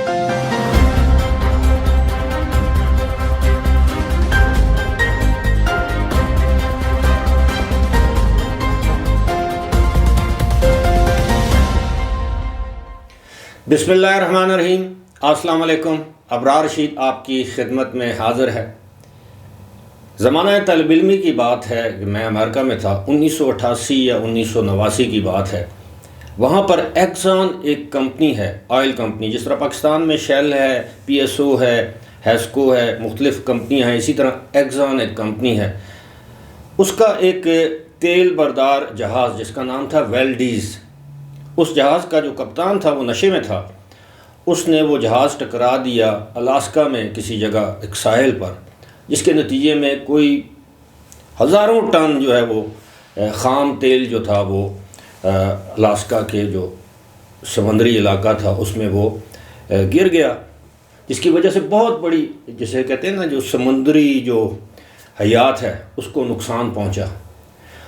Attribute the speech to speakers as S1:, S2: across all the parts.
S1: بسم اللہ الرحمن الرحیم۔ السلام علیکم۔ ابرار رشید آپ کی خدمت میں حاضر ہے۔ زمانہ طالب علمی کی بات ہے کہ میں امریکہ میں تھا، 1988 یا 1989 کی بات ہے۔ وہاں پر ایکسان ایک کمپنی ہے، آئل کمپنی، جس طرح پاکستان میں شیل ہے، پی ایس او ہے، ہیسکو ہے، مختلف کمپنیاں ہیں، اسی طرح ایکسان ایک کمپنی ہے۔ اس کا ایک تیل بردار جہاز جس کا نام تھا ویلڈیز، اس جہاز کا جو کپتان تھا وہ نشے میں تھا۔ اس نے وہ جہاز ٹکرا دیا الاسکا میں کسی جگہ ایک ساحل پر، جس کے نتیجے میں کوئی ہزاروں ٹن جو ہے وہ خام تیل جو تھا وہ الاسکا کے جو سمندری علاقہ تھا اس میں وہ گر گیا، جس کی وجہ سے بہت بڑی، جسے کہتے ہیں نا، جو سمندری جو حیات ہے اس کو نقصان پہنچا۔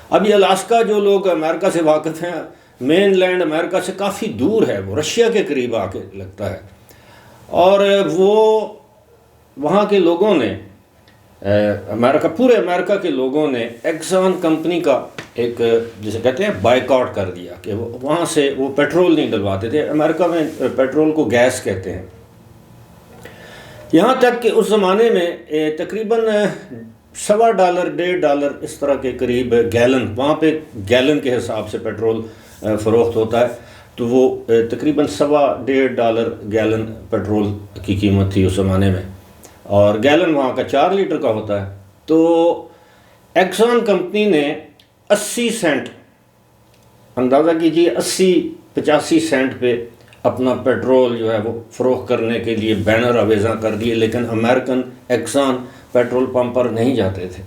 S1: اب یہ الاسکا جو لوگ امریکہ سے واقف ہیں، مین لینڈ امریکہ سے کافی دور ہے، وہ رشیا کے قریب آ کے لگتا ہے، اور وہ وہاں کے لوگوں نے پورے امریکہ کے لوگوں نے ایکسان کمپنی کا ایک، جسے کہتے ہیں، بائیکاٹ کر دیا کہ وہاں سے وہ پیٹرول نہیں ڈلواتے تھے۔ امریکہ میں پیٹرول کو گیس کہتے ہیں۔ یہاں تک کہ اس زمانے میں تقریباً $1.25 $1.5 اس طرح کے قریب گیلن، وہاں پہ گیلن کے حساب سے پیٹرول فروخت ہوتا ہے، تو وہ تقریباً $1.25 گیلن پیٹرول کی قیمت تھی اس زمانے میں، اور گیلن وہاں کا 4 لیٹر کا ہوتا ہے۔ تو ایکسان کمپنی نے 80 سینٹ، اندازہ کیجیے 80-85 سینٹ پہ اپنا پیٹرول جو ہے وہ فروخت کرنے کے لیے بینر آویزاں کر دیے، لیکن امریکن ایکسان پیٹرول پمپ پر نہیں جاتے تھے۔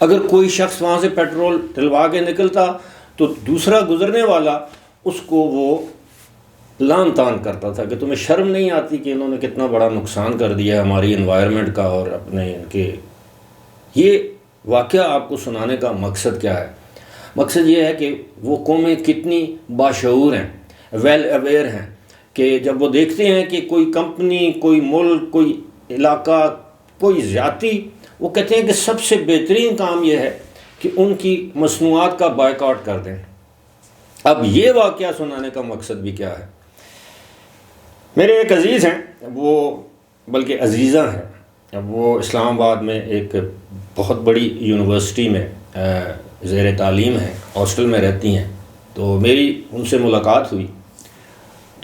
S1: اگر کوئی شخص وہاں سے پیٹرول ڈلوا کے نکلتا تو دوسرا گزرنے والا اس کو وہ لان تان کرتا تھا کہ تمہیں شرم نہیں آتی کہ انہوں نے کتنا بڑا نقصان کر دیا ہماری انوائرمنٹ کا اور اپنے ان کے۔ یہ واقعہ آپ کو سنانے کا مقصد کیا ہے؟ مقصد یہ ہے کہ وہ قومیں کتنی باشعور ہیں، ویل اویئر ہیں، کہ جب وہ دیکھتے ہیں کہ کوئی کمپنی، کوئی ملک، کوئی علاقہ، کوئی ذاتی، وہ کہتے ہیں کہ سب سے بہترین کام یہ ہے کہ ان کی مصنوعات کا بائیکاٹ کر دیں۔ اب یہ واقعہ سنانے کا مقصد بھی کیا ہے؟ میرے ایک عزیز ہیں، وہ بلکہ عزیزہ ہیں، وہ اسلام آباد میں ایک بہت بڑی یونیورسٹی میں زیر تعلیم ہیں، ہاسٹل میں رہتی ہیں۔ تو میری ان سے ملاقات ہوئی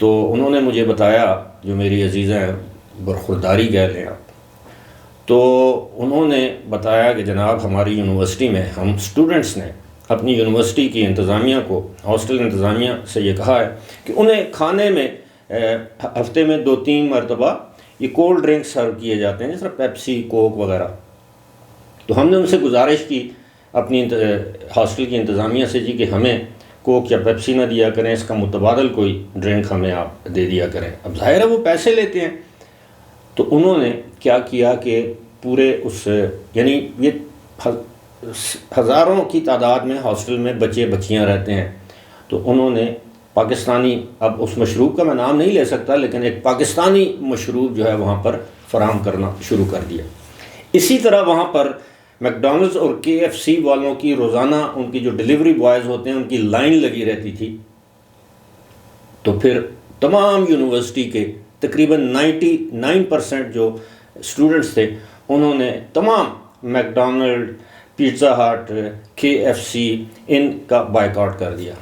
S1: تو انہوں نے مجھے بتایا، جو میری عزیزہ ہیں، برخورداری کہہ لیں آپ، تو انہوں نے بتایا کہ جناب ہماری یونیورسٹی میں ہم اسٹوڈنٹس نے اپنی یونیورسٹی کی انتظامیہ کو، ہاسٹل انتظامیہ سے یہ کہا ہے کہ انہیں کھانے میں ہفتے میں 2-3 مرتبہ یہ کولڈ ڈرنک سرو کیے جاتے ہیں، جس طرح پیپسی، کوک وغیرہ۔ تو ہم نے ان سے گزارش کی اپنی ہاسٹل کی انتظامیہ سے، جی کہ ہمیں کوک یا پیپسی نہ دیا کریں، اس کا متبادل کوئی ڈرنک ہمیں آپ دے دیا کریں۔ اب ظاہر ہے وہ پیسے لیتے ہیں۔ تو انہوں نے کیا کیا کہ پورے اس، یعنی یہ ہزاروں کی تعداد میں ہاسٹل میں بچے بچیاں رہتے ہیں، تو انہوں نے پاکستانی، اب اس مشروب کا میں نام نہیں لے سکتا، لیکن ایک پاکستانی مشروب جو ہے وہاں پر فراہم کرنا شروع کر دیا۔ اسی طرح وہاں پر میک ڈونلڈز اور KFC والوں کی روزانہ ان کی جو ڈیلیوری بوائز ہوتے ہیں ان کی لائن لگی رہتی تھی۔ تو پھر تمام یونیورسٹی کے تقریباً 99% جو اسٹوڈنٹس تھے، انہوں نے تمام میک ڈونلڈ، پیزا ہٹ، KFC ان کا بائیکاٹ کر دیا۔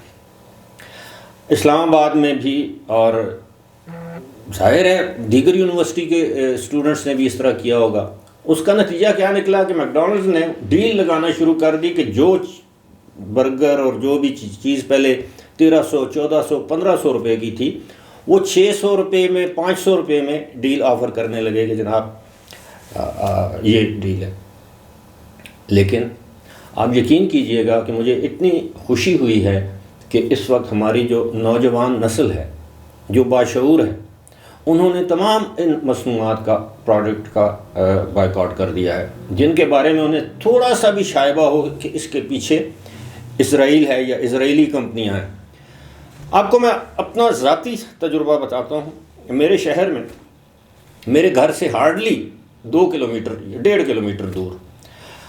S1: اسلام آباد میں بھی، اور ظاہر ہے دیگر یونیورسٹی کے اسٹوڈنٹس نے بھی اس طرح کیا ہوگا۔ اس کا نتیجہ کیا نکلا کہ میک ڈونلڈز نے ڈیل لگانا شروع کر دی کہ جو برگر اور جو بھی چیز پہلے 1300، 1400، 1500 روپے کی تھی، وہ 600 روپے میں، 500 روپے میں ڈیل آفر کرنے لگے کہ جناب یہ ڈیل ہے۔ لیکن آپ یقین کیجئے گا کہ مجھے اتنی خوشی ہوئی ہے کہ اس وقت ہماری جو نوجوان نسل ہے، جو باشعور ہے، انہوں نے تمام ان مصنوعات کا، پروڈکٹ کا بائیکاٹ کر دیا ہے، جن کے بارے میں انہیں تھوڑا سا بھی شائبہ ہو کہ اس کے پیچھے اسرائیل ہے یا اسرائیلی کمپنیاں ہیں۔ آپ کو میں اپنا ذاتی تجربہ بتاتا ہوں۔ میرے شہر میں میرے گھر سے ہارڈلی 2 کلومیٹر 1.5 کلومیٹر دور.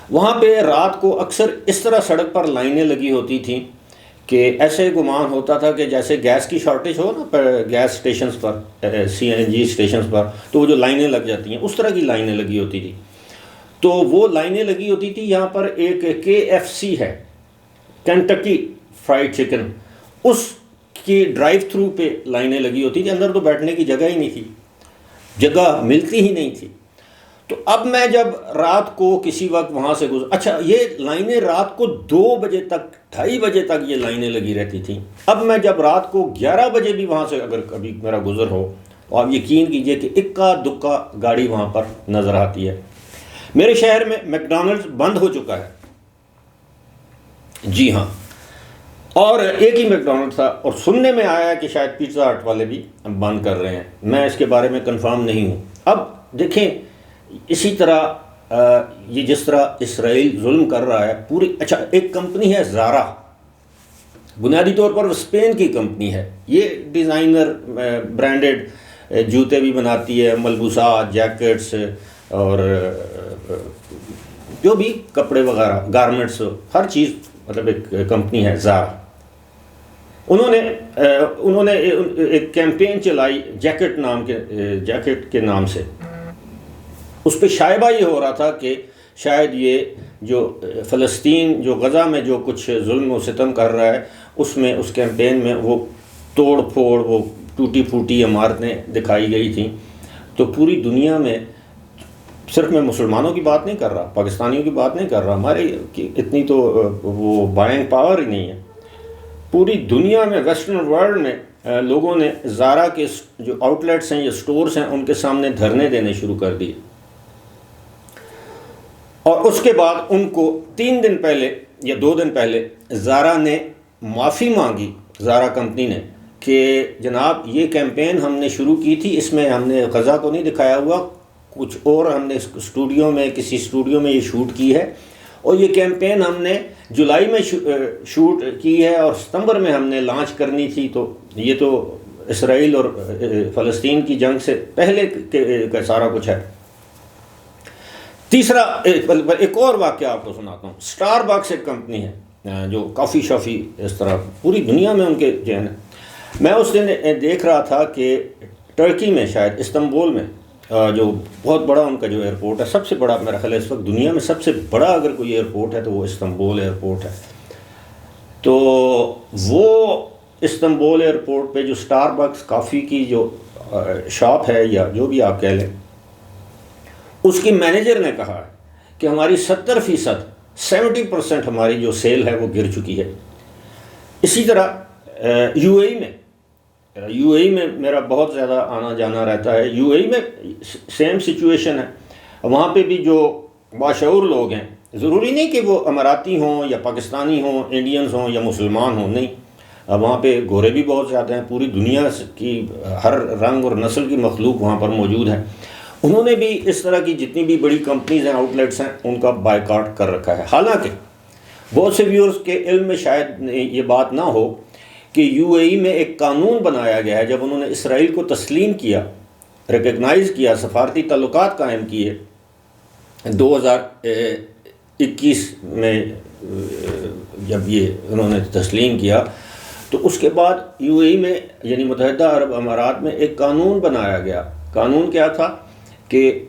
S1: وہاں پہ رات کو اکثر اس طرح سڑک پر لائنیں لگی ہوتی تھیں کہ ایسے گمان ہوتا تھا کہ جیسے گیس کی شارٹیج ہو نا گیس اسٹیشنز پر CNG اسٹیشنز پر، تو وہ جو لائنیں لگ جاتی ہیں اس طرح کی لائنیں لگی ہوتی تھی. تو وہ لائنیں لگی ہوتی تھی. یہاں پر ایک KFC ہے، کنٹکی فرائیڈ چکن، اس کی ڈرائیو تھرو پہ لائنیں لگی ہوتی تھی. اندر تو بیٹھنے کی جگہ ہی نہیں تھی، جگہ ملتی ہی نہیں تھی. تو اب میں جب رات کو کسی وقت وہاں سے اچھا یہ لائنیں رات کو 2 بجے تک 2:30 بجے تک یہ لائنیں لگی رہتی تھیں. اب میں جب رات کو 11 بجے بھی وہاں سے اگر کبھی میرا گزر ہو تو آپ یقین کیجئے کہ اکا دکا گاڑی وہاں پر نظر آتی ہے. میرے شہر میں میکڈونلڈز بند ہو چکا ہے، جی ہاں، اور ایک ہی میکڈونلڈ تھا، اور سننے میں آیا ہے کہ شاید پیزا ہٹ والے بھی بند کر رہے ہیں. میں اس کے بارے میں کنفرم نہیں ہوں. اب دیکھیں اسی طرح یہ جس طرح اسرائیل ظلم کر رہا ہے پوری. اچھا ایک کمپنی ہے زارا، بنیادی طور پر وہ اسپین کی کمپنی ہے. یہ ڈیزائنر برانڈڈ جوتے بھی بناتی ہے، ملبوسات، جیکٹس اور جو بھی کپڑے وغیرہ، گارمنٹس، ہر چیز، مطلب ایک کمپنی ہے زارا. انہوں نے ایک کیمپین چلائی جیکٹ کے نام سے. اس پہ شائبہ یہ ہو رہا تھا کہ شاید یہ جو فلسطین، جو غزہ میں جو کچھ ظلم و ستم کر رہا ہے، اس میں اس کیمپین میں وہ توڑ پھوڑ، وہ ٹوٹی پھوٹی عمارتیں دکھائی گئی تھیں. تو پوری دنیا میں، صرف میں مسلمانوں کی بات نہیں کر رہا، پاکستانیوں کی بات نہیں کر رہا، ہمارے اتنی تو وہ بائنگ پاور ہی نہیں ہے. پوری دنیا میں، ویسٹرن ورلڈ میں لوگوں نے زارا کے جو آؤٹ لیٹس ہیں یا سٹورز ہیں ان کے سامنے دھرنے دینے شروع کر دیے. اور اس کے بعد ان کو 3 دن پہلے یا 2 دن پہلے زارا نے معافی مانگی، زارا کمپنی نے، کہ جناب یہ کیمپین ہم نے شروع کی تھی، اس میں ہم نے غزہ کو نہیں دکھایا ہوا، کچھ اور ہم نے کسی اسٹوڈیو میں یہ شوٹ کی ہے، اور یہ کیمپین ہم نے جولائی میں شوٹ کی ہے اور ستمبر میں ہم نے لانچ کرنی تھی. تو یہ تو اسرائیل اور فلسطین کی جنگ سے پہلے کا سارا کچھ ہے. تیسرا ایک اور واقعہ آپ کو سناتا ہوں. اسٹار باکس ایک کمپنی ہے جو کافی شافی اس طرح پوری دنیا میں ان کے جو ہے نا. میں اس دن دیکھ رہا تھا کہ ٹرکی میں، شاید استنبول میں، جو بہت بڑا ان کا جو ایئرپورٹ ہے، سب سے بڑا میرا خیال ہے اس وقت دنیا میں سب سے بڑا اگر کوئی ایئرپورٹ ہے تو وہ استنبول ایئرپورٹ ہے. تو وہ استنبول ایئرپورٹ پہ جو اسٹار باکس کافی کی جو شاپ ہے یا جو بھی آپ کہہ لیں، اس کی مینیجر نے کہا کہ ہماری 70% ہماری جو سیل ہے وہ گر چکی ہے. اسی طرح یو اے ای میں میرا بہت زیادہ آنا جانا رہتا ہے. یو اے ای میں سیم سچویشن ہے. وہاں پہ بھی جو باشعور لوگ ہیں، ضروری نہیں کہ وہ اماراتی ہوں یا پاکستانی ہوں، انڈینز ہوں یا مسلمان ہوں، نہیں، وہاں پہ گورے بھی بہت زیادہ ہیں. پوری دنیا کی ہر رنگ اور نسل کی مخلوق وہاں پر موجود ہے. انہوں نے بھی اس طرح کی جتنی بھی بڑی کمپنیز ہیں، آؤٹ لیٹس ہیں، ان کا بائیکاٹ کر رکھا ہے. حالانکہ بہت سے ویورز کے علم میں شاید یہ بات نہ ہو کہ یو اے ای میں ایک قانون بنایا گیا ہے. جب انہوں نے اسرائیل کو تسلیم کیا، ریکگنائز کیا، سفارتی تعلقات قائم کیے 2021 میں، جب یہ انہوں نے تسلیم کیا، تو اس کے بعد یو اے ای میں یعنی متحدہ عرب امارات میں ایک قانون بنایا گیا. قانون کیا تھا کہ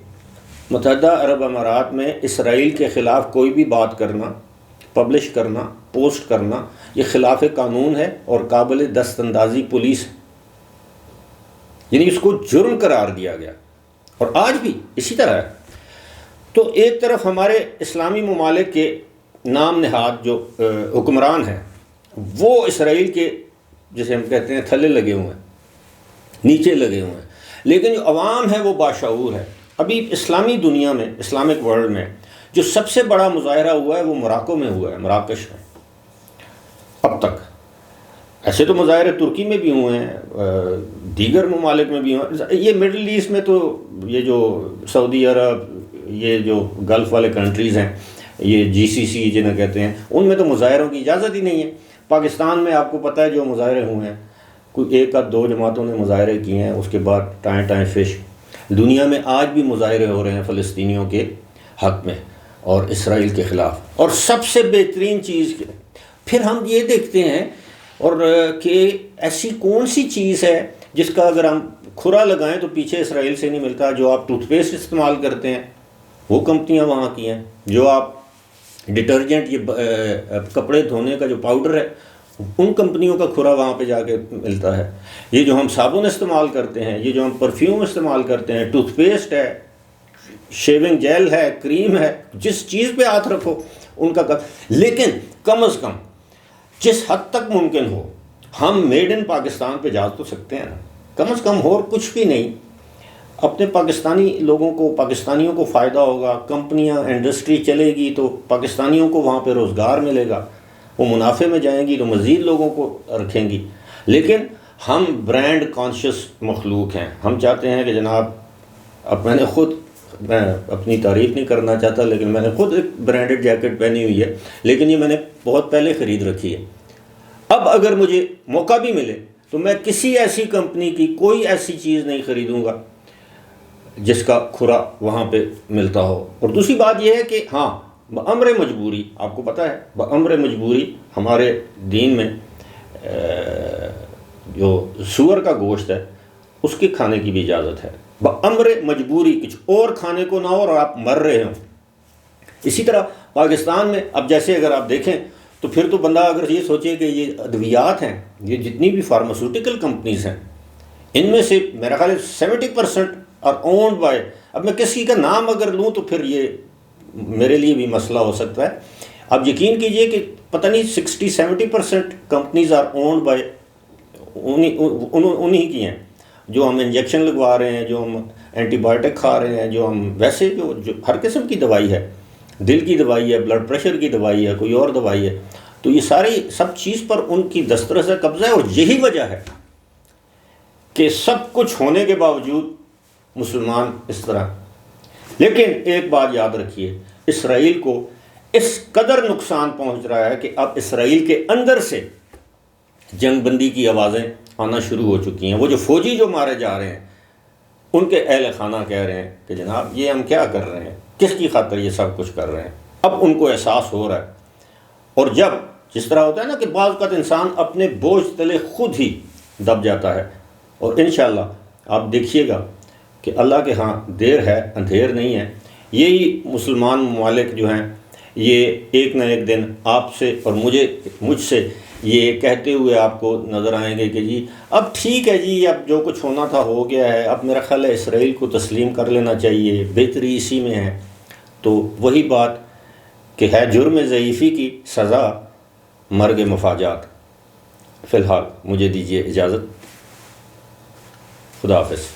S1: متحدہ عرب امارات میں اسرائیل کے خلاف کوئی بھی بات کرنا، پبلش کرنا، پوسٹ کرنا، یہ خلاف قانون ہے اور قابل دست اندازی پولیس ہے. یعنی اس کو جرم قرار دیا گیا، اور آج بھی اسی طرح ہے. تو ایک طرف ہمارے اسلامی ممالک کے نام نہاد جو حکمران ہیں وہ اسرائیل کے، جسے ہم کہتے ہیں، تھلے لگے ہوئے ہیں، نیچے لگے ہوئے ہیں، لیکن جو عوام ہے وہ باشعور ہے. ابھی اسلامی دنیا میں، اسلامک ورلڈ میں جو سب سے بڑا مظاہرہ ہوا ہے وہ موراکو میں ہوا ہے، مراکش میں. اب تک ایسے تو مظاہرے ترکی میں بھی ہوئے ہیں، دیگر ممالک میں بھی ہوئے ہیں. یہ مڈل ایسٹ میں تو یہ جو سعودی عرب، یہ جو گلف والے کنٹریز ہیں، یہ GCC جنہیں کہتے ہیں، ان میں تو مظاہروں کی اجازت ہی نہیں ہے. پاکستان میں آپ کو پتہ ہے جو مظاہرے ہوئے ہیں، کوئی 1 یا 2 جماعتوں نے مظاہرے کیے ہیں، اس کے بعد ٹائیں فش. دنیا میں آج بھی مظاہرے ہو رہے ہیں فلسطینیوں کے حق میں اور اسرائیل کے خلاف. اور سب سے بہترین چیز پھر ہم یہ دیکھتے ہیں اور کہ ایسی کون سی چیز ہے جس کا اگر ہم کھرا لگائیں تو پیچھے اسرائیل سے نہیں ملتا. جو آپ ٹوتھ پیسٹ استعمال کرتے ہیں وہ کمپنیاں وہاں کی ہیں. جو آپ ڈٹرجنٹ یہ کپڑے دھونے کا جو پاؤڈر ہے ان کمپنیوں کا کھرا وہاں پہ جا کے ملتا ہے. یہ جو ہم صابن استعمال کرتے ہیں, یہ جو ہم پرفیوم استعمال کرتے ہیں, ٹوتھ پیسٹ ہے, شیونگ جیل ہے, کریم ہے, جس چیز پہ ہاتھ رکھو ان کا لیکن کم از کم جس حد تک ممکن ہو ہم میڈ ان پاکستان پہ جا تو سکتے ہیں نا, کم از کم اور کچھ بھی نہیں. اپنے پاکستانی لوگوں کو, پاکستانیوں کو فائدہ ہوگا, کمپنیاں انڈسٹری چلے گی تو پاکستانیوں کو وہاں پہ روزگار ملے گا, وہ منافع میں جائیں گی تو مزید لوگوں کو رکھیں گی. لیکن ہم برانڈ کانشیس مخلوق ہیں. ہم چاہتے ہیں کہ جناب, اب میں اپنی تعریف نہیں کرنا چاہتا لیکن میں نے خود ایک برانڈڈ جیکٹ پہنی ہوئی ہے, لیکن یہ میں نے بہت پہلے خرید رکھی ہے. اب اگر مجھے موقع بھی ملے تو میں کسی ایسی کمپنی کی کوئی ایسی چیز نہیں خریدوں گا جس کا کھرا وہاں پہ ملتا ہو. اور دوسری بات یہ ہے کہ ہاں, بامر مجبوری, آپ کو پتہ ہے بامر مجبوری ہمارے دین میں جو سور کا گوشت ہے اس کے کھانے کی بھی اجازت ہے. بامر مجبوری کچھ اور کھانے کو نہ ہو اور آپ مر رہے ہوں. اسی طرح پاکستان میں اب جیسے اگر آپ دیکھیں تو پھر تو بندہ اگر یہ سوچے کہ یہ ادویات ہیں, یہ جتنی بھی فارماسیوٹیکل کمپنیز ہیں, ان میں سے میرا خیال ہے 70% آر اونڈ بائی, اب میں کسی کا نام اگر لوں تو پھر یہ میرے لیے بھی مسئلہ ہو سکتا ہے. آپ یقین کیجئے کہ پتہ نہیں 60-70% کمپنیز آر اونڈ بائی انہی کی ہیں جو ہم انجیکشن لگوا رہے ہیں, جو ہم اینٹی بایوٹک کھا رہے ہیں, جو ہم ویسے جو ہر قسم کی دوائی ہے, دل کی دوائی ہے, بلڈ پریشر کی دوائی ہے, کوئی اور دوائی ہے, تو یہ ساری سب چیز پر ان کی دسترس ہے, قبضہ ہے. اور یہی وجہ ہے کہ سب کچھ ہونے کے باوجود مسلمان اس طرح. لیکن ایک بات یاد رکھیے, اسرائیل کو اس قدر نقصان پہنچ رہا ہے کہ اب اسرائیل کے اندر سے جنگ بندی کی آوازیں آنا شروع ہو چکی ہیں. وہ جو فوجی جو مارے جا رہے ہیں ان کے اہل خانہ کہہ رہے ہیں کہ جناب یہ ہم کیا کر رہے ہیں, کس کی خاطر یہ سب کچھ کر رہے ہیں. اب ان کو احساس ہو رہا ہے. اور جب جس طرح ہوتا ہے نا کہ بعض اوقات انسان اپنے بوجھ تلے خود ہی دب جاتا ہے, اور انشاءاللہ آپ دیکھیے گا کہ اللہ کے ہاں دیر ہے اندھیر نہیں ہے. یہی مسلمان ممالک جو ہیں یہ ایک نہ ایک دن آپ سے اور مجھ سے یہ کہتے ہوئے آپ کو نظر آئیں گے کہ جی اب ٹھیک ہے جی, اب جو کچھ ہونا تھا ہو گیا ہے, اب میرا خیال ہے اسرائیل کو تسلیم کر لینا چاہیے, بہتری اسی میں ہے. تو وہی بات کہ ہے جرم ضعیفی کی سزا مرگ مفاجات. فی الحال مجھے دیجیے اجازت. خدا حافظ.